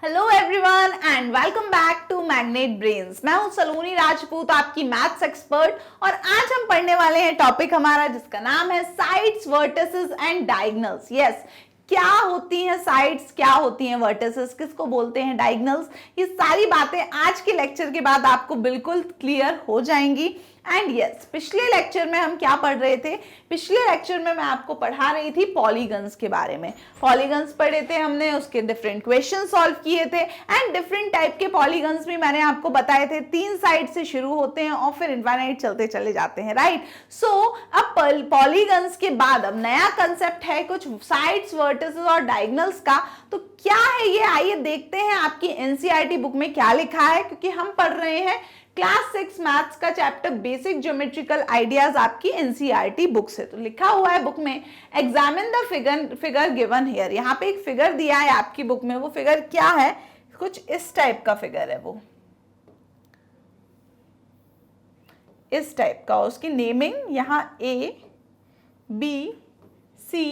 Hello everyone and welcome back to magnet brains. मैं हूं सलोनी राजपूत, आपकी मैथ्स एक्सपर्ट, और आज हम पढ़ने वाले हैं टॉपिक हमारा जिसका नाम है sides, vertices and diagonals. Yes, क्या होती हैं साइड्स, क्या होती हैं वर्टिसेस, किसको बोलते हैं डायगोनल्स, ये सारी बातें आज के लेक्चर के बाद आपको बिल्कुल क्लियर हो जाएंगी। एंड यस, पिछले लेक्चर में हम क्या पढ़ रहे थे? पिछले लेक्चर में मैं आपको पढ़ा रही थी पॉलीगन्स के बारे में। पॉलीगन्स पढ़े थे हमने, उसके डिफरेंट क्वेश्चन सॉल्व किए थे एंड डिफरेंट टाइप के पॉलीगन्स भी मैंने आपको बताए थे। 3 साइड से शुरू होते हैं और फिर इनफाइनाइट चलते चले जाते हैं, राइट? सो अब पॉलीगन्स के बाद अब नया कंसेप्ट है कुछ साइड्स, वर्टिसेस और डायगोनल्स का। तो क्या है ये, आइए देखते हैं आपकी एनसीईआरटी बुक में क्या लिखा है, क्योंकि हम पढ़ रहे हैं क्लास 6 मैथ्स का चैप्टर बेसिक ज्योमेट्रिकल आइडियाज आपकी एनसीईआरटी बुक से। तो लिखा हुआ है बुक में, examine the figure given here. यहाँ पे एक फिगर दिया है आपकी बुक में, वो फिगर क्या है? कुछ इस टाइप का फिगर है, वो इस टाइप का। उसकी नेमिंग यहाँ A, B, C,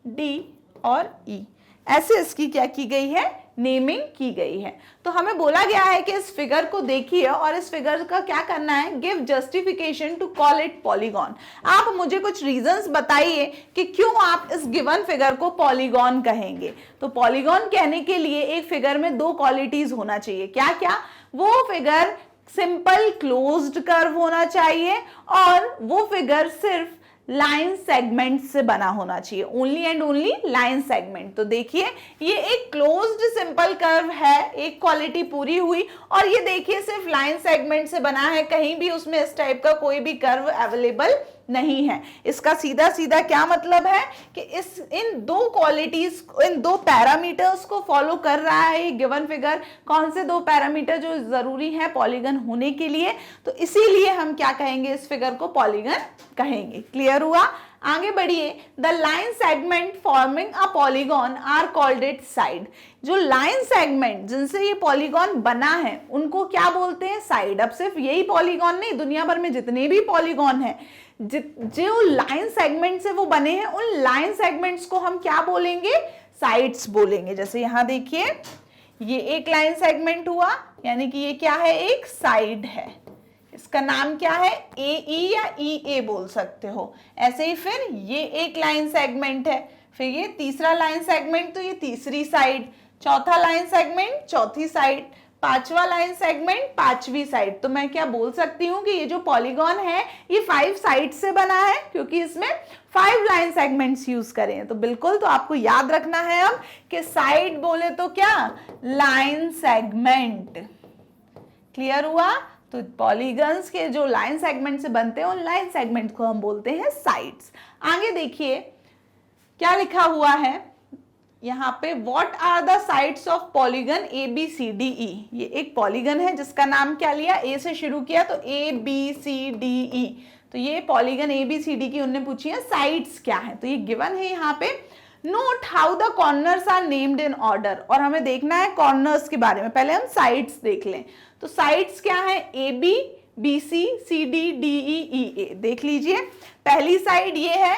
D और E ऐसे इसकी क्या की गई है, नेमिंग की गई है। तो हमें बोला गया है कि इस फिगर को देखिए और इस फिगर का क्या करना है, give justification to call it polygon. आप मुझे कुछ रीजंस बताइए कि क्यों आप इस गिवन फिगर को पॉलीगॉन कहेंगे। तो पॉलीगॉन कहने के लिए एक फिगर में 2 क्वालिटीज होना चाहिए। क्या क्या? वो फिगर सिंपल क्लोज्ड कर्व होना चाहिए और वो फिगर सिर्फ लाइन सेगमेंट से बना होना चाहिए, only and only line segment. तो देखिए ये एक क्लोज्ड सिंपल कर्व है, एक क्वालिटी पूरी हुई, और ये देखिए सिर्फ लाइन सेगमेंट से बना है, कहीं भी उसमें इस टाइप का कोई भी कर्व अवेलेबल नहीं है। इसका सीधा सीधा क्या मतलब है कि इन 2 क्वालिटीज, इन 2 पैरामीटर्स को फॉलो कर रहा है ये गिवन फिगर। कौन से 2 पैरामीटर जो जरूरी है पॉलीगन होने के लिए? तो इसीलिए हम क्या कहेंगे, इस फिगर को पॉलीगन कहेंगे। क्लियर हुआ? आगे बढ़िए। The line segment forming a polygon are called it side. जो लाइन सेगमेंट जिनसे ये पॉलीगॉन बना है उनको क्या बोलते हैं? साइड। अब सिर्फ यही पॉलीगॉन नहीं, दुनिया भर में जितने भी पॉलीगॉन हैं, जो लाइन सेगमेंट से वो बने हैं, उन लाइन सेगमेंट्स को हम क्या बोलेंगे? साइड्स बोलेंगे। जैसे यहां देखिए ये एक लाइन सेगमेंट हुआ, यानी कि ये क्या है, एक साइड है। इसका नाम क्या है? AE या EA बोल सकते हो। ऐसे ही फिर ये एक लाइन सेगमेंट है, फिर ये तीसरा लाइन सेगमेंट, तो ये तीसरी साइड, चौथा लाइन सेगमेंट चौथी साइड, पांचवा लाइन सेगमेंट पांचवी साइड। तो मैं क्या बोल सकती हूँ कि ये जो पॉलीगॉन है ये 5 साइड से बना है, क्योंकि इसमें 5 लाइन सेगमेंट्स यूज करें। तो बिल्कुल, तो आपको याद रखना है अब कि साइड बोले तो क्या, लाइन सेगमेंट। क्लियर हुआ? तो पॉलीगन्स के जो लाइन सेगमेंट से बनते हैं उन लाइन सेगमेंट को हम बोलते हैं साइड्स। आगे देखिए क्या लिखा हुआ है यहाँ पे, what are the sides of polygon ABCDE। ये एक पॉलीगन है जिसका नाम क्या लिया, A से शुरू किया, तो ABCDE। तो ये पॉलीगन ABCD की उन्होंने पूछी है साइड्स क्या है, तो ये गिवन है यहाँ पे। Note how the corners are named in order. और हमें देखना है कॉर्नर्स के बारे में, पहले हम साइड्स देख लें। तो साइड्स क्या है? AB, BC, CD, DE, EA। देख लीजिए, पहली साइड ये है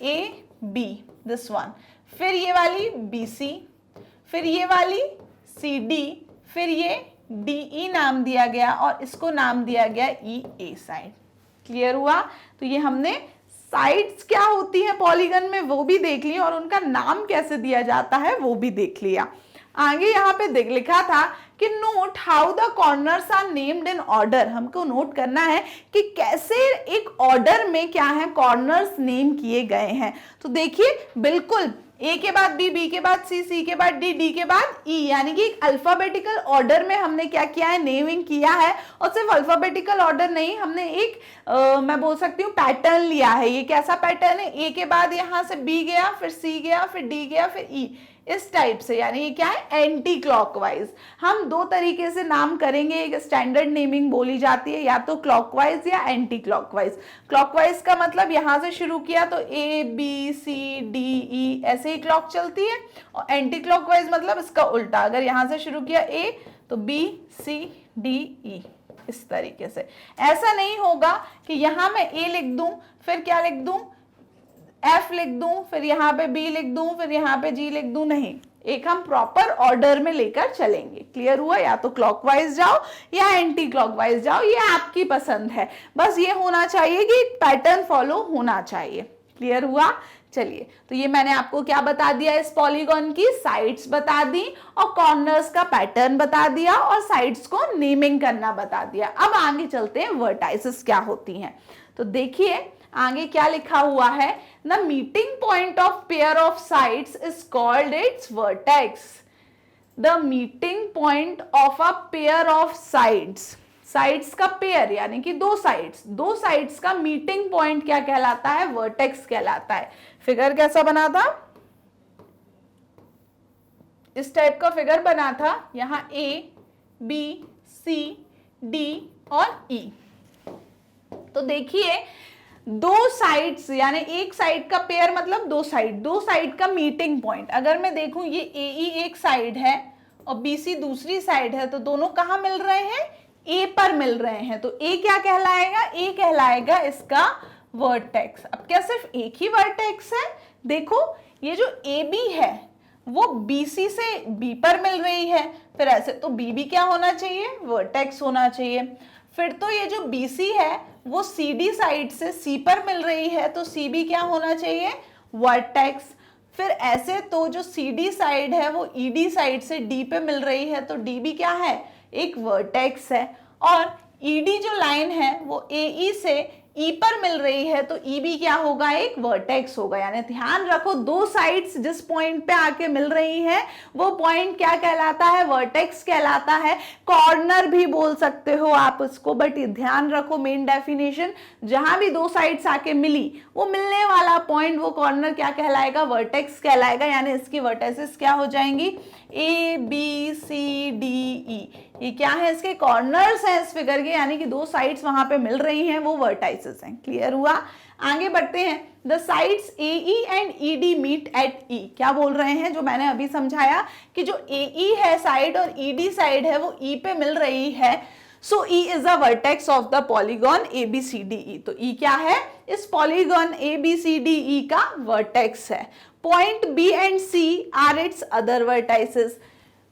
AB, दिस वन, फिर ये वाली BC, फिर ये वाली CD, फिर ये DE नाम दिया गया और इसको नाम दिया गया EA साइड। क्लियर हुआ? तो ये हमने साइड्स क्या होती है पॉलीगन में वो भी देख लिया और उनका नाम कैसे दिया जाता है वो भी देख लिया। आगे यहाँ पे लिखा था कि note how the corners are named in order. हमको नोट करना है कि कैसे एक ऑर्डर में क्या है, कॉर्नर्स नेम किए गए हैं। तो देखिए बिल्कुल A के बाद B, B के बाद C, C के बाद D, D के बाद E, यानी कि एक अल्फाबेटिकल ऑर्डर में हमने क्या किया है, नेमिंग किया है। और सिर्फ अल्फाबेटिकल ऑर्डर नहीं, हमने एक मैं बोल सकती हूँ पैटर्न लिया है। ये कैसा पैटर्न है? A के बाद यहाँ से B गया, फिर C गया, फिर D गया, फिर E, इस टाइप से। यानी ये क्या है, एंटी क्लॉकवाइज। हम 2 तरीके से नाम करेंगे, एक स्टैंडर्ड नेमिंग बोली जाती है, या तो क्लॉकवाइज या एंटी क्लॉकवाइज। क्लॉकवाइज का मतलब यहां से शुरू किया तो A B C D E ऐसे ही क्लॉक चलती है, और एंटी क्लॉकवाइज मतलब इसका उल्टा, अगर यहां से शुरू किया A तो B C D E, इस तरीके से। ऐसा नहीं होगा कि यहां मैं A लिख दूं, फिर क्या लिख दूं, F लिख दूं, फिर यहाँ पे B लिख दूं, फिर यहाँ पे G लिख दूं, नहीं। एक हम प्रॉपर ऑर्डर में लेकर चलेंगे। क्लियर हुआ? या तो क्लॉकवाइज जाओ या एंटी क्लॉकवाइज जाओ, ये आपकी पसंद है, बस ये होना चाहिए कि पैटर्न फॉलो होना चाहिए। क्लियर हुआ? चलिए, तो ये मैंने आपको क्या बता दिया, इस पॉलीगॉन की साइड्स बता दी और कॉर्नर्स का पैटर्न बता दिया और साइड्स को नेमिंग करना बता दिया। अब आगे चलते हैं, वर्टाइसेस क्या होती हैं। तो देखिए आगे क्या लिखा हुआ है, the meeting point of pair of sides is called its vertex. The meeting point of a pair of sides, sides का पेयर यानी कि दो साइड्स का मीटिंग पॉइंट क्या कहलाता है, वर्टेक्स कहलाता है। फिगर कैसा बना था, इस टाइप का फिगर बना था, यहां A, B, C, D और E। तो देखिए दो साइड्स यानी एक साइड का पेयर मतलब दो साइड का मीटिंग पॉइंट। अगर मैं देखूं ये AE एक साइड है और BC दूसरी साइड है, तो दोनों कहां मिल रहे हैं, A पर मिल रहे हैं। तो A क्या कहलाएगा, A कहलाएगा इसका वर्टेक्स। अब क्या सिर्फ एक ही वर्टेक्स है, देखो ये जो AB है वो BC से B पर मिल रही है, फिर ऐसे तो B भी क्या होना चाहिए, वर्टेक्स होना चाहिए। फिर तो ये जो BC है वो CD साइड से C पर मिल रही है, तो C भी क्या होना चाहिए, वर्टेक्स। फिर ऐसे तो जो CD साइड है वो ED साइड से D पे मिल रही है, तो D भी क्या है, एक वर्टेक्स है। और ED जो लाइन है वो AE से E पर मिल रही है, तो E भी क्या होगा, एक वर्टेक्स होगा। यानी ध्यान रखो दो साइड्स जिस पॉइंट पे आके मिल रही हैं वो पॉइंट क्या कहलाता है, वर्टेक्स कहलाता है। कॉर्नर भी बोल सकते हो आप उसको, बट ध्यान रखो मेन डेफिनेशन, जहां भी दो साइड्स आके मिली वो मिलने वाला पॉइंट वो कॉर्नर क्या कहलाएगा, वर्टेक्स कहलाएगा। यानी इसकी वर्टेक्सेस क्या हो जाएंगी, A, B, C, D, E। ये क्या है, इसके कॉर्नर्स हैं इस फिगर के, यानी कि दो साइड्स वहां पे मिल रही हैं वो वर्टाइसेस हैं। क्लियर हुआ? आगे बढ़ते हैं, the sides AE and ED meet at E। क्या बोल रहे हैं, जो मैंने अभी समझाया कि जो AE है साइड और ED साइड है वो E पे मिल रही है, so E is a vertex of the polygon ABCDE। तो E क्या है, इस पॉलीगॉन ABCDE का वर्टेक्स है। Point B and C are its other vertices.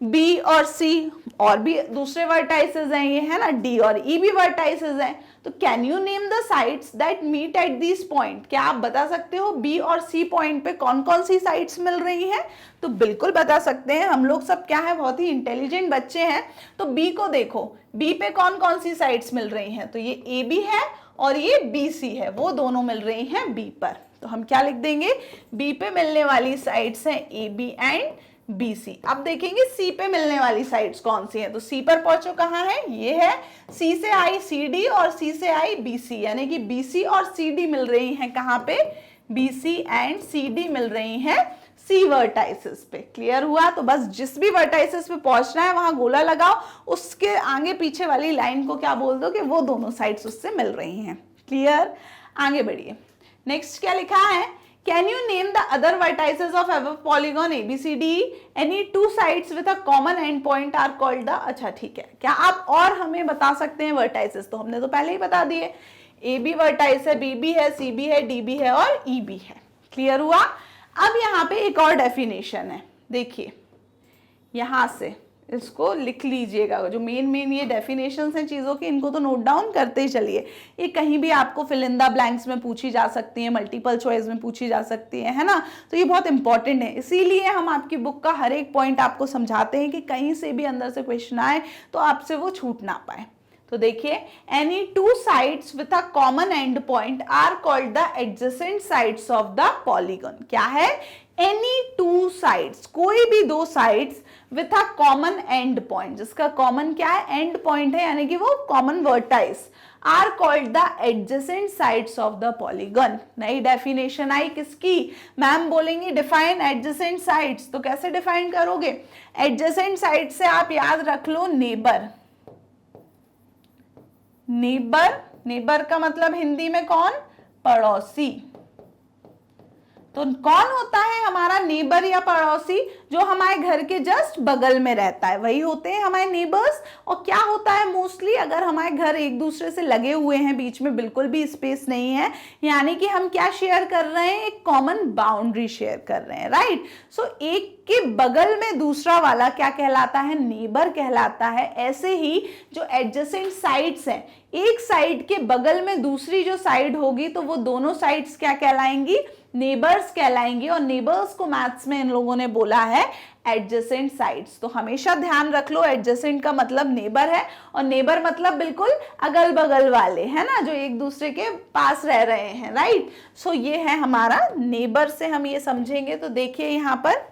B और C और भी दूसरे वर्टाइसेस हैं, ये है ना, D और E भी वर्टाइसेस हैं। तो can you name the sides that meet at this point, क्या आप बता सकते हो B और C पॉइंट पे कौन कौन सी साइड्स मिल रही हैं? तो बिल्कुल बता सकते हैं, हम लोग सब क्या है, बहुत ही इंटेलिजेंट बच्चे हैं। तो B को देखो, B पे कौन कौन सी साइड्स मिल रही हैं, तो ये AB है और ये BC है, वो दोनों मिल रही हैं B पर। तो हम क्या लिख देंगे, B पे मिलने वाली साइड्स हैं AB एंड BC। अब देखेंगे C पे मिलने वाली साइड्स कौन सी हैं, तो C पर पहुंचो, कहां है, ये है, C से आई CD और C से आई BC, यानी कि BC और CD मिल रही हैं कहां पे, BC एंड CD मिल रही हैं C वर्टाइसेस पे। क्लियर हुआ? तो बस जिस भी वर्टाइसेस पे पहुंचना है वहां गोला लगाओ, उसके आगे पीछे वाली लाइन को क्या बोल दो कि वो दोनों साइड्स उससे मिल रही हैं। क्लियर? आगे बढ़िए, नेक्स्ट क्या लिखा है, Can you name the other vertices of a polygon ABCDE? Any two sides with a common end point are called the। अच्छा ठीक है, क्या आप और हमें बता सकते हैं वर्टाइसेस? तो हमने तो पहले ही बता दिए, AB वर्टाइस है, BB है, CB है, DB है और EB है। क्लियर हुआ? अब यहाँ पे एक और डेफिनेशन है, देखिए यहां से इसको लिख लीजिएगा, जो मेन ये डेफिनेशंस हैं चीज़ों की, इनको तो नोट डाउन करते ही चलिए। ये कहीं भी आपको फिल इन द ब्लैंक्स में पूछी जा सकती है, मल्टीपल चॉइस में पूछी जा सकती है ना, तो ये बहुत इंपॉर्टेंट है। इसीलिए हम आपकी बुक का हर एक पॉइंट आपको समझाते हैं कि कहीं से भी अंदर से क्वेश्चन आए तो आपसे वो छूट ना पाए। तो देखिए, any two sides with a common end point are called the adjacent sides of the polygon. क्या है, एनी टू साइड्स, कोई भी दो sides with a common end point, जिसका कॉमन क्या है, एंड पॉइंट है, यानी कि वो common vertex, are called the adjacent sides of the polygon. नई डेफिनेशन आई किसकी, मैम बोलेंगी डिफाइन एडजेसेंट साइड्स। तो कैसे डिफाइन करोगे, एडजेसेंट साइड से आप याद रख लो नेबर। नेबर, नेबर का मतलब हिंदी में कौन, पड़ोसी। तो कौन होता है हमारा नेबर या पड़ोसी? जो हमारे घर के जस्ट बगल में रहता है, वही होते हैं हमारे नेबर्स। और क्या होता है मोस्टली, अगर हमारे घर एक दूसरे से लगे हुए हैं, बीच में बिल्कुल भी स्पेस नहीं है, यानी कि हम क्या शेयर कर रहे हैं, एक कॉमन बाउंड्री शेयर कर रहे हैं, राइट। सो एक के बगल में दूसरा वाला क्या कहलाता है, नेबर कहलाता है। ऐसे ही जो एडजेसेंट साइड्स हैं, एक साइड के बगल में दूसरी जो साइड होगी तो वो दोनों साइड्स क्या कहलाएंगी, नेबर्स कहलाएंगी। और नेबर्स को मैथ्स में इन लोगों ने बोला है एडजेसेंट साइड्स। तो हमेशा ध्यान रख लो, एडजेसेंट का मतलब नेबर है, और नेबर मतलब बिल्कुल अगल बगल वाले, है ना, जो एक दूसरे के पास रह रहे हैं, राइट। सो ये है हमारा नेबर, से हम ये समझेंगे। तो देखिए यहाँ पर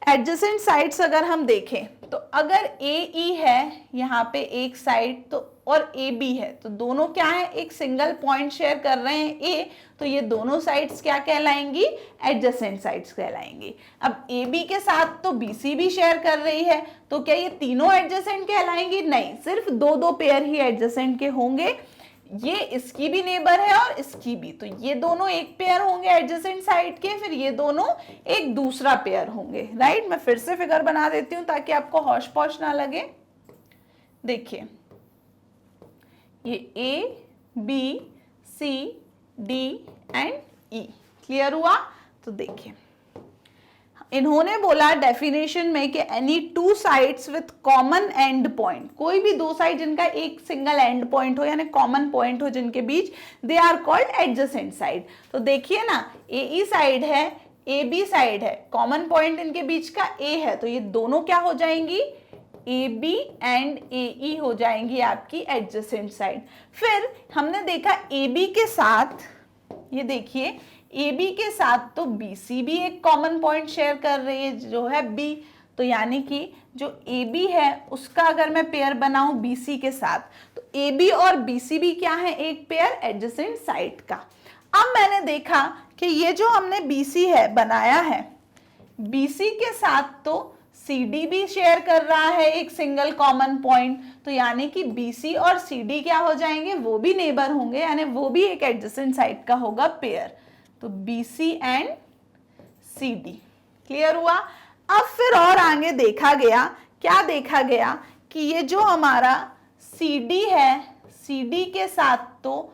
एडजेसेंट साइड्स अगर हम देखें तो अगर AE है यहाँ पे एक साइड, तो और AB है, तो दोनों क्या है, एक सिंगल पॉइंट शेयर कर रहे हैं A, तो ये दोनों साइड्स क्या कहलाएंगी, एडजेसेंट साइड्स कहलाएंगी। अब AB के साथ तो BC भी शेयर कर रही है, तो क्या ये तीनों एडजेसेंट कहलाएंगी? नहीं, सिर्फ दो दो पेयर ही एडजेसेंट के होंगे। ये इसकी भी नेबर है और इसकी भी, तो ये दोनों एक पेयर होंगे एडजेसेंट साइड के, फिर ये दोनों एक दूसरा पेयर होंगे, राइट। मैं फिर से फिगर बना देती हूं ताकि आपको हौश पौश ना लगे। देखिए ये A, B, C, D and E clear हुआ। तो देखिए इन्होंने बोला डेफिनेशन में कि any two sides with common end point, कोई भी दो साइड जिनका एक सिंगल एंड पॉइंट हो यानी कॉमन पॉइंट हो जिनके बीच, they are called adjacent side. तो देखिए ना, AE साइड है, AB साइड है, कॉमन पॉइंट इनके बीच का A है, तो ये दोनों क्या हो जाएंगी, AB एंड AE हो जाएंगी आपकी एडजेसेंट साइड। फिर हमने देखा AB के साथ, ये देखिए AB के साथ तो BC भी एक कॉमन पॉइंट शेयर कर रही है जो है B, तो यानी कि जो AB है उसका अगर मैं पेयर बनाऊं BC के साथ, तो AB और BC भी क्या है, एक पेयर एडजेसेंट साइड का। अब मैंने देखा कि ये जो हमने BC है बनाया है, BC के साथ तो CD भी शेयर कर रहा है एक सिंगल कॉमन पॉइंट, तो यानी कि BC और CD क्या हो जाएंगे, वो भी नेबर होंगे, यानी वो भी एक एडजेसेंट साइड का होगा पेयर। तो BC एंड CD क्लियर हुआ। अब फिर और आगे देखा गया, क्या देखा गया कि ये जो हमारा CD है, CD के साथ तो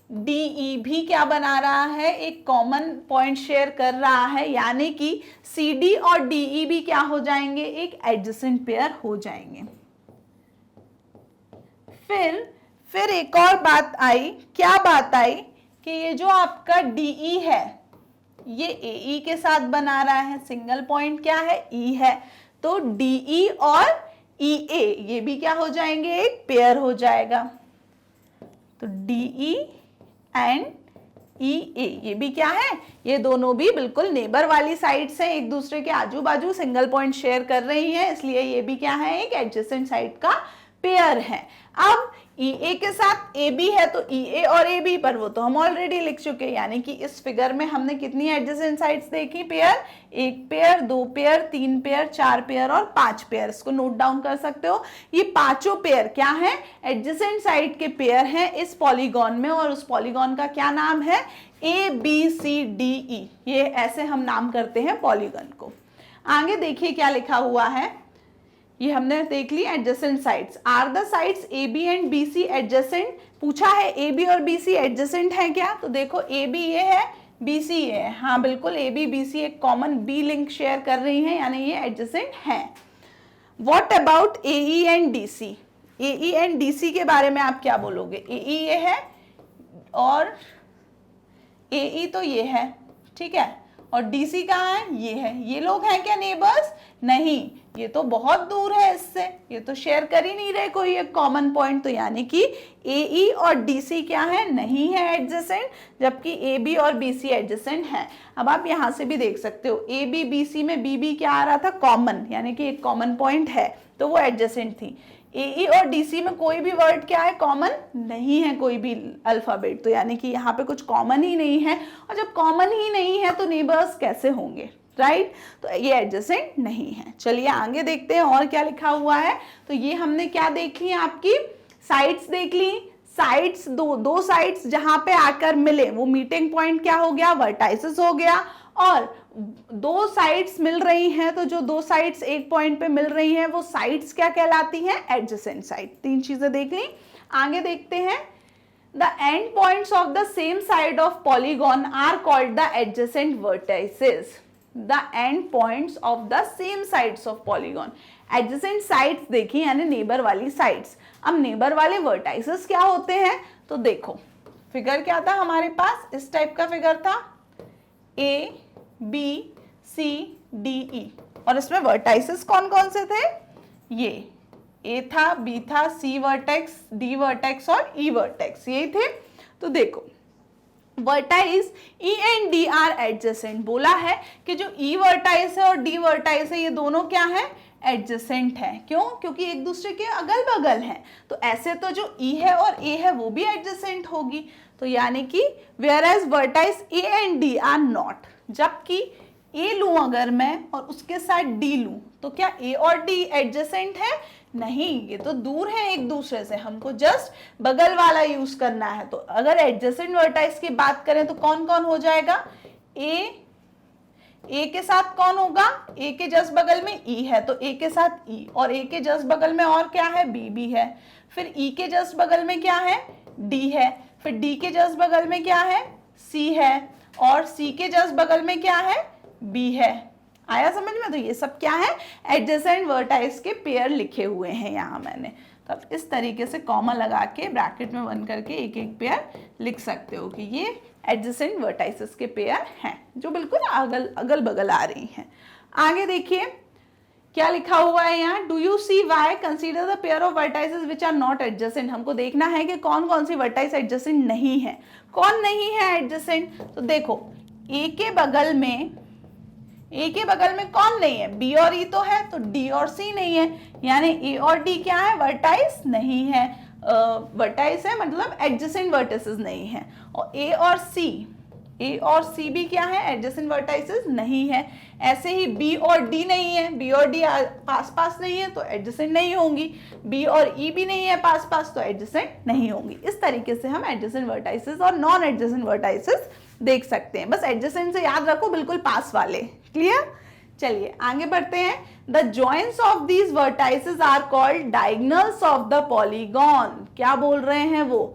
DE भी क्या बना रहा है, एक कॉमन पॉइंट शेयर कर रहा है, यानी कि CD और DE भी क्या हो जाएंगे, एक एडजेसेंट पेयर हो जाएंगे। फिर एक और बात आई, क्या बात आई कि ये जो आपका DE है ये AE के साथ बना रहा है, सिंगल पॉइंट क्या है, E है, तो DE और EA ये भी क्या हो जाएंगे, एक पेयर हो जाएगा। तो DE एंड EA ये भी क्या है, ये दोनों भी बिल्कुल नेबर वाली साइड्स हैं, एक दूसरे के आजू बाजू सिंगल पॉइंट शेयर कर रही हैं, इसलिए ये भी क्या है, एक एडजेसेंट साइड का पेयर है। अब EA के साथ AB है, तो EA और AB पर वो तो हम ऑलरेडी लिख चुके, यानी कि इस फिगर में हमने कितनी एडजेसेंट साइड्स देखी, पेयर, एक पेयर, दो पेयर, तीन पेयर, चार पेयर और पांच पेयर। इसको नोट डाउन कर सकते हो। ये पांचों पेयर क्या है, एडजेसेंट साइड के पेयर हैं इस पॉलीगॉन में, और उस पॉलीगॉन का क्या नाम है, ABCDE। ये ऐसे हम नाम करते हैं पॉलीगॉन को। आगे देखिए क्या लिखा हुआ है, ये हमने देख ली adjacent sides. Are the sides AB and BC adjacent, पूछा है AB और BC एडजेसेंट है क्या, तो देखो AB ये है, BC ये है, हाँ बिल्कुल AB BC एक कॉमन B लिंक शेयर कर रही हैं, यानी ये एडजेसेंट है। What about AE and DC, AE and DC के बारे में आप क्या बोलोगे, AE ये है और AE तो ये है, ठीक है, और DC कहाँ है, ये है, ये लोग हैं क्या नेबर्स, नहीं, ये तो बहुत दूर है इससे, ये तो शेयर कर ही नहीं रहे कोई एक कॉमन पॉइंट, तो यानी कि AE और DC क्या है, नहीं है एडजेसेंट, जबकि AB और BC एडजेसेंट है। अब आप यहाँ से भी देख सकते हो, AB BC में BB क्या आ रहा था, कॉमन, यानी कि एक कॉमन पॉइंट है, तो वो एडजेसेंट थी। AE और DC में कोई भी वर्ड क्या है, कॉमन नहीं है, कोई भी अल्फाबेट, तो यानी कि यहाँ पे कुछ कॉमन ही नहीं है, और जब कॉमन ही नहीं है तो नेबर्स कैसे होंगे, राइट, तो ये एडजेसेंट नहीं है। चलिए आगे देखते हैं और क्या लिखा हुआ है। तो ये हमने क्या देख ली, आपकी साइड्स देख ली, साइड्स, दो साइड्स जहां पे आकर मिले वो मीटिंग पॉइंट क्या हो गया, वर्टाइसेस हो गया। और दो साइड्स मिल रही हैं, तो जो दो साइड्स एक पॉइंट पे मिल रही हैं वो साइड्स क्या कहलाती हैं, एडजेसेंट साइड। तीन चीजें देख ली। आगे देखते हैं, the end points of the same side of polygon are called the adjacent vertices. The end points of the same sides of polygon, adjacent sides देखी यानी नेबर वाली साइड्स। अब नेबर वाले वर्टाइसेस क्या होते हैं, तो देखो फिगर क्या था हमारे पास, इस टाइप का फिगर था, ए बी सी डी ई, और इसमें वर्टाइसेस कौन कौन से थे, ये ए था, बी था, सी वर्टेक्स, डी वर्टेक्स और ई वर्टेक्स, यही थे। तो देखो vertices E and D are adjacent, बोला है कि जो ई वर्टाइस है और डी वर्टाइस है ये दोनों क्या है, एडजेसेंट है। क्यों, क्योंकि एक दूसरे के अगल बगल हैं। तो ऐसे तो जो ई है और ए है वो भी एडजेसेंट होगी, तो यानी कि whereas vertex A and D are not, जबकि ए लूं अगर मैं और उसके साथ डी लूं तो क्या ए और डी एडजेसेंट है, नहीं, ये तो दूर है एक दूसरे से, हमको जस्ट बगल वाला यूज करना है। तो अगर एडजेसेंट वर्टाइस की बात करें तो कौन कौन हो जाएगा, ए के साथ कौन होगा, ए के जस्ट बगल में ई है तो ए के साथ ई, और ए के जस्ट बगल में और क्या है, बी भी है। फिर ई के जस्ट बगल में क्या है, डी है। फिर डी के जस्ट बगल में क्या है, सी है, और सी के जस्ट बगल में क्या है, बी है। आया समझ में, तो ये सब क्या है, एडजेसेंट वर्टाइस के पेयर लिखे हुए हैं यहाँ मैंने। तो इस तरीके से कॉमा लगा के ब्रैकेट में बंद करके एक एक पेयर लिख सकते हो कि ये एडजेसेंट वर्टाइसेस के पेयर हैं जो बिल्कुल अगल बगल आ रही हैं। आगे देखिए क्या लिखा हुआ है यहाँ, do you see why consider the pair of vertices which are not adjacent. हमको देखना है कि कौन कौन सी वर्टाइस एडजेसेंट नहीं है, कौन नहीं है एडजेसेंट। तो देखो ए के बगल में कौन नहीं है, बी और ई तो है, तो डी और सी नहीं है, यानी ए और डी क्या है, वर्टाइस नहीं है, वर्टाइस है मतलब एडजेसेंट वर्टिसेस नहीं है। और ए और सी भी क्या है, एडजेसेंट वर्टाइसेस नहीं है। ऐसे ही बी और डी नहीं है, बी और डी पास नहीं है तो एडजेसेंट नहीं होंगी, बी और ई भी नहीं है पास तो एडजेसेंट नहीं होंगी। इस तरीके से हम एडजेसेंट वर्टाइसेस और नॉन एडजेसेंट वर्टाइसेस देख सकते हैं। बस एडजेसेंट से याद रखो बिल्कुल पास वाले, क्लियर। चलिए आगे बढ़ते हैं, the joints of these vertices are called diagonals of the polygon. क्या बोल रहे हैं वो,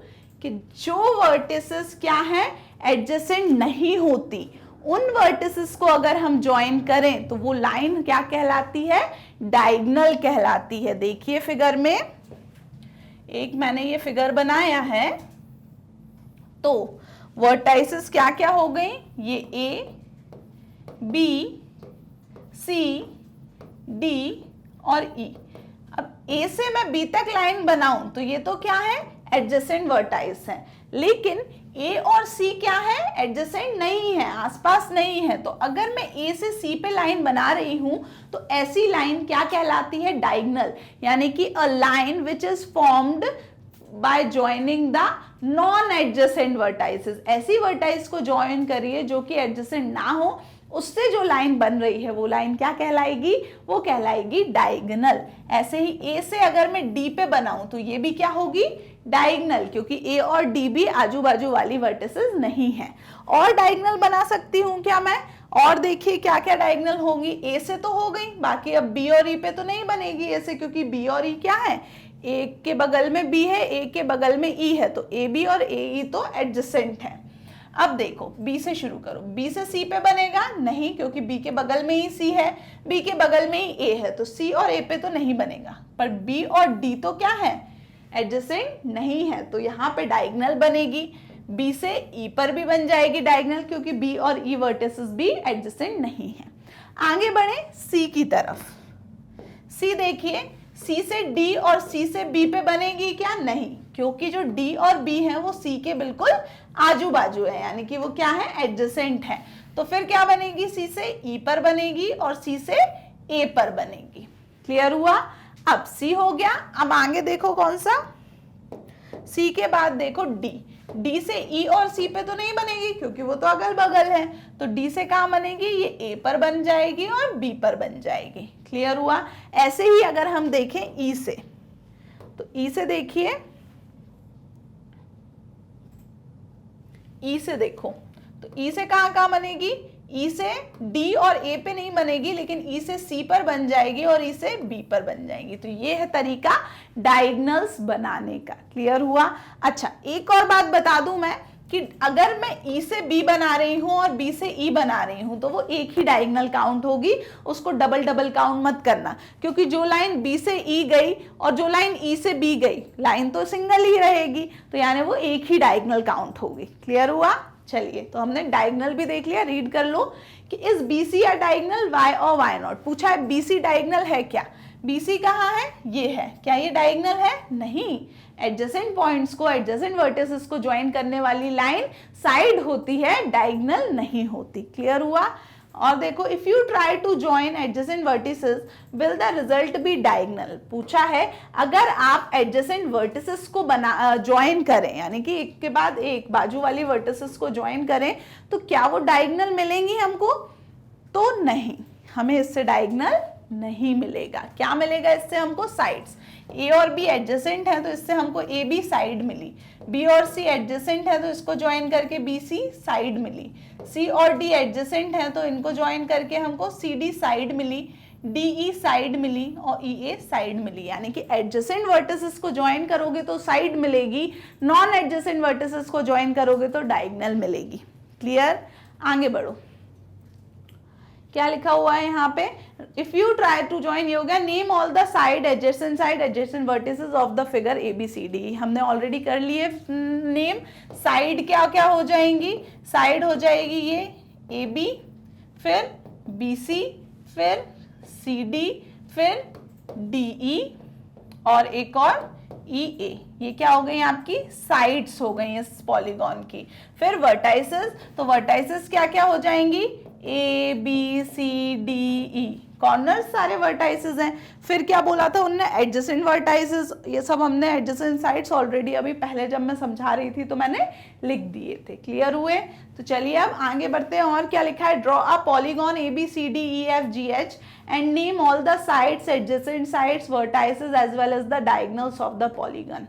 कि जो वर्टिसेस क्या है, एडजेसेंट नहीं होती, उन वर्टिसेस को अगर हम ज्वाइन करें तो वो लाइन क्या कहलाती है, डायगोनल कहलाती है। देखिए फिगर में, एक मैंने ये फिगर बनाया है, तो वर्टाइसेस क्या क्या हो गई, ये ए बी सी डी और ई। अब ए से मैं बी तक लाइन बनाऊं तो ये तो क्या है, एडजेसेंट वर्टाइस है, लेकिन ए और सी क्या है, एडजेसेंट नहीं है, आसपास नहीं है। तो अगर मैं ए से सी पे लाइन बना रही हूं तो ऐसी लाइन क्या कहलाती है, डायगोनल, यानी कि a line which is formed by joining the non adjacent vertices. ऐसी वर्टाइस को ज्वाइन करिए जो कि एडजेसेंट ना हो, उससे जो लाइन बन रही है वो लाइन क्या कहलाएगी, वो कहलाएगी डायगोनल। ऐसे ही ए से अगर मैं डी पे बनाऊं तो ये भी क्या होगी, डायगोनल, क्योंकि ए और डी भी आजू बाजू वाली वर्टिसेस नहीं है। और डायगोनल बना सकती हूं क्या मैं, और देखिए क्या क्या डायगोनल होगी, ए से तो हो गई, बाकी अब बी और ई पे तो नहीं बनेगी ए से, क्योंकि बी और ई क्या है, ए के बगल में बी है, ए के बगल में ई है, तो ए बी और ए ई तो एडजेसेंट है। अब देखो बी से शुरू करो, बी से सी पे बनेगा नहीं, क्योंकि बी के बगल में ही सी है, बी के बगल में ही ए है, तो सी और ए पे तो नहीं बनेगा। पर बी और डी तो क्या है, एडजेसेंट नहीं है, तो यहाँ पे डायगोनल बनेगी। बी से ई पर भी बन जाएगी डायगोनल, क्योंकि बी और ई वर्टिसेस भी एडजेसेंट नहीं है। आगे बढ़े सी की तरफ। सी देखिए, सी से डी और सी से बी पे बनेगी क्या, नहीं, क्योंकि जो डी और बी है वो सी के बिल्कुल आजू बाजू है, यानी कि वो क्या है, एडजेसेंट है। तो फिर क्या बनेगी, सी से ई पर बनेगी और सी से ए पर बनेगी। क्लियर हुआ। अब सी हो गया। अब आगे देखो कौन सा, सी के बाद देखो डी। डी से ई और सी पे तो नहीं बनेगी क्योंकि वो तो अगल बगल है, तो डी से कहाँ बनेगी, ये ए पर बन जाएगी और बी पर बन जाएगी। क्लियर हुआ। ऐसे ही अगर हम देखें ई से, तो ई से देखिए ई से देखो, तो ई से कहाँ कहाँ बनेगी, ई से डी और ए पे नहीं बनेगी, लेकिन ई से सी पर बन जाएगी और ई से बी पर बन जाएगी। तो ये है तरीका डायगोनल्स बनाने का। क्लियर हुआ? अच्छा, एक और बात बता दूं मैं कि अगर मैं ई से बी बना रही हूं और बी से ई बना रही हूं तो वो एक ही डायगोनल काउंट होगी, उसको डबल डबल काउंट मत करना, क्योंकि जो लाइन बी से ई गई और जो लाइन ई से बी गई, लाइन तो सिंगल ही रहेगी, तो यानी वो एक ही डायगोनल काउंट होगी। क्लियर हुआ? चलिए, तो हमने डायगोनल भी देख लिया। रीड कर लो कि इस बीसी या डायगोनल वाई और वाई नॉट। पूछा है बीसी डायगोनल है क्या? बीसी कहाँ है? ये है। क्या ये डायगोनल है? नहीं। एडजेसेंट पॉइंट्स को, एडजेसेंट वर्टिसेस को ज्वाइन करने वाली लाइन साइड होती है, डायगोनल नहीं होती। क्लियर हुआ? और देखो, if you try to join adjacent vertices will the result be diagonal. पूछा है अगर आप एडजेसेंट वर्टिसेस को ज्वाइन करें, यानी कि एक के बाद एक बाजू वाली वर्टिसेस को ज्वाइन करें, तो क्या वो डायगोनल मिलेंगी हमको? तो नहीं, हमें इससे डायगोनल नहीं मिलेगा। क्या मिलेगा इससे हमको? साइड्स। ए और बी एडजेसेंट है तो इससे हमको ए बी साइड मिली, बी और सी एडजेसेंट है तो इसको ज्वाइन करके बी सी साइड मिली, सी और डी एडजेसेंट है तो इनको ज्वाइन करके हमको सी डी साइड मिली, डी ई साइड मिली और ई ए साइड मिली। यानी कि एडजेसेंट वर्टिसेस को ज्वाइन करोगे तो साइड मिलेगी, नॉन एडजेसेंट वर्टिसेस को ज्वाइन करोगे तो डायगोनल मिलेगी। क्लियर? आगे बढ़ो, क्या लिखा हुआ है यहाँ पे? If you try to join yoga name all the side adjacent vertices of the figure A B C D. हमने ऑलरेडी कर लिए नेम। साइड क्या क्या हो जाएंगी? साइड हो जाएगी ये ए बी, फिर बी सी, फिर सी डी, फिर डी ई और एक और ई ए। ये क्या हो गई आपकी? साइड्स हो गई इस पॉलीगॉन की। फिर वर्टाइसेस, तो वर्टाइसेस क्या क्या हो जाएंगी? A B C D E, corner सारे वर्टाइसेस हैं। फिर क्या बोला था उनने? Adjacent vertices. ये सब हमने एडजेसेंट साइड्स ऑलरेडी अभी पहले जब मैं समझा रही थी तो मैंने लिख दिए थे। क्लियर हुए? तो चलिए अब आगे बढ़ते हैं। और क्या लिखा है? Draw a polygon A B C D E F G H and name all the sides adjacent sides vertices as well as the diagonals of the polygon.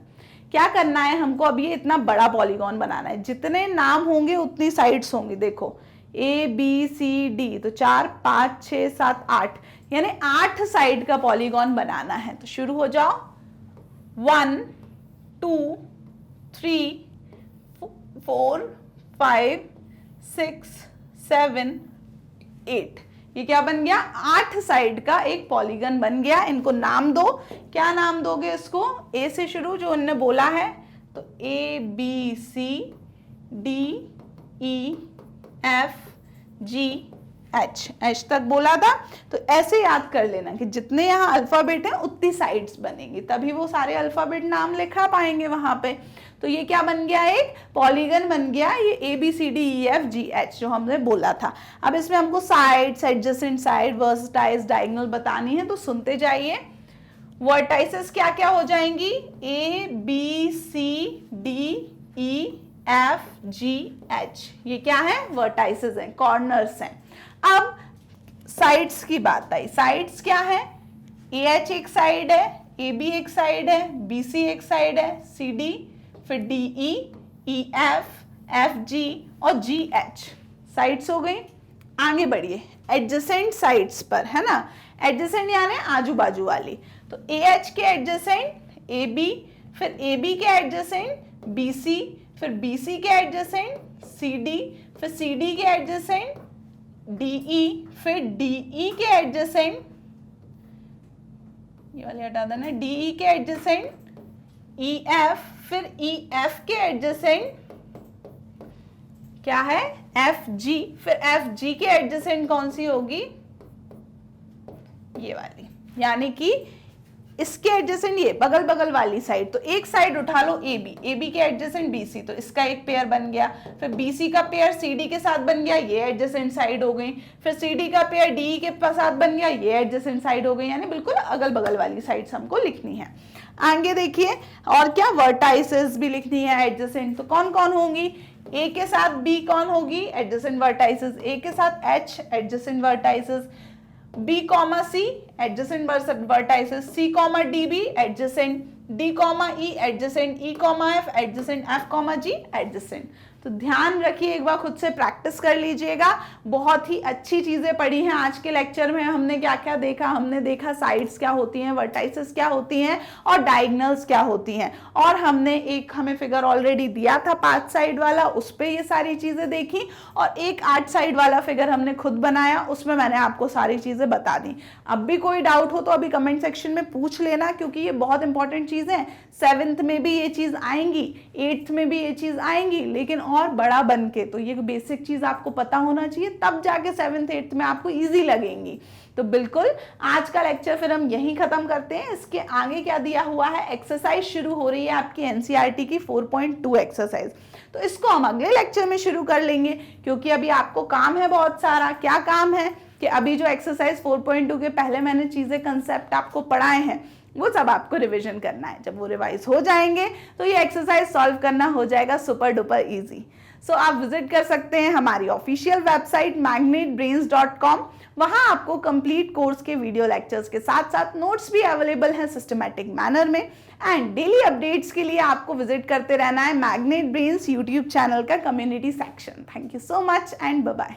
क्या करना है हमको? अब ये इतना बड़ा पॉलीगॉन बनाना है, जितने नाम होंगे उतनी साइड्स होंगी। देखो ए बी सी डी, तो 4 5 6 7 8, यानी 8 साइड का पॉलीगॉन बनाना है। तो शुरू हो जाओ। 1 2 3 4 5 6 7 8। ये क्या बन गया? 8 साइड का एक पॉलीगन बन गया। इनको नाम दो। क्या नाम दोगे इसको? ए से शुरू जो उन्होंने बोला है, तो A B C D E F G H, H तक बोला था। तो ऐसे याद कर लेना कि जितने यहाँ अल्फाबेट हैं उतनी साइड्स बनेंगी, तभी वो सारे अल्फाबेट नाम लिखा पाएंगे वहां पे। तो ये क्या बन गया? एक पॉलीगन बन गया, ये A B C D E F G H जो हमने बोला था। अब इसमें हमको sides, adjacent side, vertices, diagonal बतानी है, तो सुनते जाइए। वर्टाइसेस क्या क्या हो जाएंगी? A B C D E F G H, ये क्या है? वर्टाइसेस हैं, कॉर्नर्स हैं। अब साइड्स की बात आई। साइड्स क्या है? ए एच एक साइड है, ए बी एक साइड है, बी सी एक साइड है, सी डी, फिर डी ई, ई एफ जी और जी एच, साइड्स हो गई। आगे बढ़िए एडजेसेंट साइड्स पर, है ना? एडजेसेंट यानी आजू बाजू वाली। तो ए एच के एडजेसेंट ए बी, फिर ए बी के एडजेसेंट बी सी, फिर बी सी के एडजेसेंट सी डी, फिर सी डी के एडजेसेंट डी ई, फिर डी ई के एडजेसेंट, ये वाली हटा देना, डी ई के एडजेसेंट ई एफ, फिर ई एफ के एडजेसेंट क्या है? एफ जी, फिर एफ जी के एडजेसेंट कौन सी होगी? ये वाली, यानी कि इसके एडजेसेंट ये बगल बगल वाली साइड। तो एक साइड उठा लो ए बी के एडजेसेंट बी सी, तो इसका एक पेयर बन गया। फिर बी सी का पेयर सी डी के साथ बन गया, ये एडजेसेंट साइड हो गई। फिर सी डी का पेयर डी के साथ बन गया, ये एडजेसेंट साइड हो गई। यानी बिल्कुल अगल बगल वाली साइड्स हमको लिखनी है। आगे देखिए, और क्या? वर्टाइसेस भी लिखनी है एडजेसेंट। तो कौन कौन होंगी? ए के साथ बी कौन होगी? Adjacent vertices. ए के साथ H, adjacent vertices. B comma C, adjacent vertices. C comma D B, adjacent. D comma E, adjacent. E comma F, adjacent. F comma G, adjacent. तो ध्यान रखिए, एक बार खुद से प्रैक्टिस कर लीजिएगा। बहुत ही अच्छी चीजें पढ़ी हैं आज के लेक्चर में। हमने क्या क्या देखा, हमने देखा साइड्स क्या होती हैं, वर्टाइसेस क्या होती हैं और डायगोनल्स क्या होती हैं, और हमने एक हमें फिगर ऑलरेडी दिया था 5 साइड वाला, उस पर ये सारी चीजें देखी, और एक 8 साइड वाला फिगर हमने खुद बनाया, उसमें मैंने आपको सारी चीजें बता दी। अब भी कोई डाउट हो तो अभी कमेंट सेक्शन में पूछ लेना, क्योंकि ये बहुत इंपॉर्टेंट चीजें हैं। 7th में भी ये चीज आएंगी, 8th में भी ये चीज आएंगी, लेकिन और बड़ा बन के। तो ये बेसिक चीज आपको पता होना चाहिए, तब जाके 7th 8th में आपको इजी लगेंगी। तो बिल्कुल आज का लेक्चर फिर हम यहीं खत्म करते हैं। इसके आगे क्या दिया हुआ है, एक्सरसाइज शुरू हो रही है आपकी एनसीईआरटी की 4.2 एक्सरसाइज। तो इसको हम अगले लेक्चर में शुरू कर लेंगे, क्योंकि अभी आपको काम है बहुत सारा। क्या काम है कि अभी जो एक्सरसाइज 4.2 के पहले मैंने चीजें कंसेप्ट आपको पढ़ाए हैं, वो सब आपको रिवीजन करना है। जब वो रिवाइज हो जाएंगे तो ये एक्सरसाइज सॉल्व करना हो जाएगा सुपर डुपर इजी। सो आप विजिट कर सकते हैं हमारी ऑफिशियल वेबसाइट magnetbrains.com। वहां आपको कंप्लीट कोर्स के वीडियो लेक्चर्स के साथ साथ नोट्स भी अवेलेबल हैं सिस्टमैटिक मैनर में। एंड डेली अपडेट्स के लिए आपको विजिट करते रहना है मैग्नेट ब्रेन्स यूट्यूब चैनल का community section. Thank you so much and bye bye.